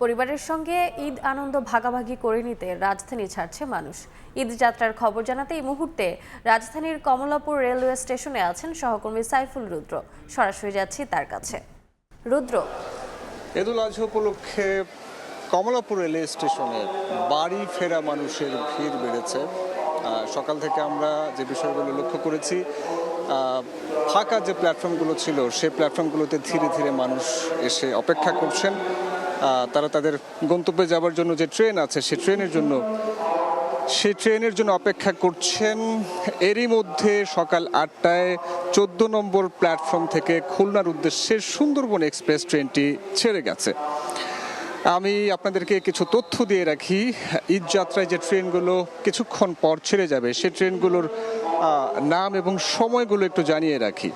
পরিবারের সঙ্গে ঈদ আনন্দ ভাগাভাগি করে নিতে রাজধানী ছাড়ছে মানুষ। ঈদ যাত্রার খবর জানাতে এই মুহূর্তে রাজধানীর কমলাপুর রেলওয়ে স্টেশনে আছেন সহকর্মী সাইফুল রুদ্র। সরাসরি যাচ্ছি তার কাছে। রুদ্র, ঈদুল আজহা উপলক্ষে কমলাপুর রেলওয়ে স্টেশনে বাড়ি ফেরা মানুষের ভিড় বেড়েছে। সকাল থেকে আমরা যে বিষয়গুলো লক্ষ্য করেছি, ফাঁকা যে প্ল্যাটফর্মগুলো ছিল সেই প্ল্যাটফর্মগুলোতে ধীরে ধীরে মানুষ এসে অপেক্ষা করছেন। তারা তাদের গন্তব্যে যাওয়ার জন্য যে ট্রেন আছে সেই ট্রেনের জন্য অপেক্ষা করছেন। এরই মধ্যে সকাল 8টায় 14 নম্বর প্ল্যাটফর্ম থেকে খুলনার উদ্দেশ্যে সুন্দরবন এক্সপ্রেস ট্রেনটি ছেড়ে গেছে। আমি আপনাদেরকে কিছু তথ্য দিয়ে রাখি। ঈদ যাত্রায় যে ট্রেনগুলো কিছুক্ষণ পর ছেড়ে যাবে সেই ট্রেনগুলোর নাম এবং সময়গুলো একটু জানিয়ে রাখি।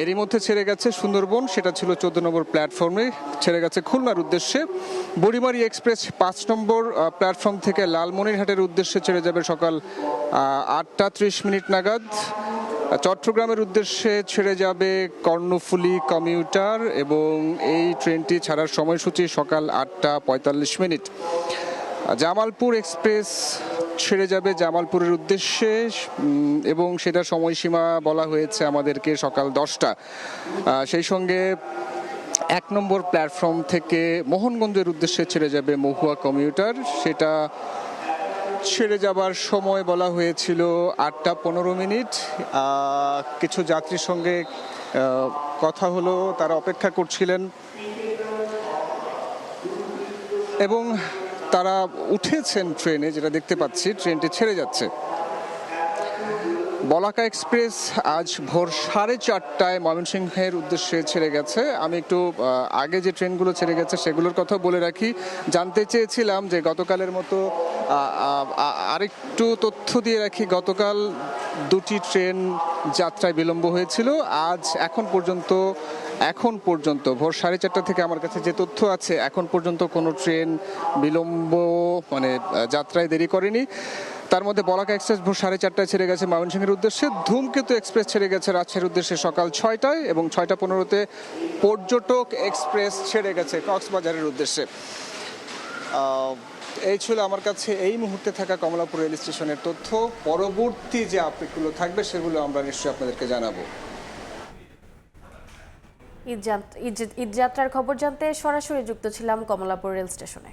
এরই মধ্যে ছেড়ে গেছে সুন্দরবন, সেটা ছিল 14 নম্বর প্ল্যাটফর্মে, ছেড়ে গেছে খুলনার উদ্দেশ্যে। বুড়িমারি এক্সপ্রেস 5 নম্বর প্ল্যাটফর্ম থেকে লালমনিরহাটের উদ্দেশ্যে ছেড়ে যাবে সকাল 8টা 30 মিনিট নাগাদ। চট্টগ্রামের উদ্দেশ্যে ছেড়ে যাবে কর্ণফুলী কমিউটার এবং এই ট্রেনটি ছাড়ার সময়সূচি সকাল 8টা 45 মিনিট। জামালপুর এক্সপ্রেস ছেড়ে যাবে জামালপুরের উদ্দেশ্যে এবং সেটা সময়সীমা বলা হয়েছে আমাদেরকে সকাল 10টা। সেই সঙ্গে 1 নম্বর প্ল্যাটফর্ম থেকে মোহনগঞ্জের উদ্দেশ্যে ছেড়ে যাবে মহুয়া কমিউটার, সেটা ছেড়ে যাবার সময় বলা হয়েছিল 8টা 15 মিনিট। কিছু যাত্রীর সঙ্গে কথা হলো, তারা অপেক্ষা করছিলেন এবং তারা উঠেছেন ট্রেনে, যেটা দেখতে পাচ্ছি ট্রেনটি ছেড়ে যাচ্ছে। বলাকা এক্সপ্রেস আজ ভোর 4:30টায় ময়মনসিংহের উদ্দেশ্যে ছেড়ে গেছে। আমি একটু আগে যে ট্রেনগুলো ছেড়ে গেছে সেগুলোর কথা বলে রাখি। জানতে চেয়েছিলাম যে গতকালের মতো আরেকটু তথ্য দিয়ে রাখি। গতকাল 2টি ট্রেন যাত্রায় বিলম্ব হয়েছিল। আজ এখন পর্যন্ত ভোর 4:30 থেকে আমার কাছে যে তথ্য আছে, এখন পর্যন্ত কোনো ট্রেন বিলম্ব যাত্রায় দেরি করেনি। তার মধ্যে বলাকা এক্সপ্রেস ভোর 4:30টায় ছেড়ে গেছে ময়মনসিংহের উদ্দেশ্যে। ধূমকেতু এক্সপ্রেস ছেড়ে গেছে রাজশাহীর উদ্দেশ্যে সকাল 6টায় এবং 6:15তে পর্যটক এক্সপ্রেস ছেড়ে গেছে কক্সবাজারের উদ্দেশ্যে। এই ছিল আমার কাছে এই মুহূর্তে থাকা কমলাপুর রেল স্টেশনের তথ্য। পরবর্তী যে আপডেটগুলো থাকবে সেগুলো আমরা নিশ্চয়ই আপনাদেরকে জানাবো। ঈদ যাত্রার খবর জানতে সরাসরি যুক্ত ছিলাম কমলাপুর রেল স্টেশনে।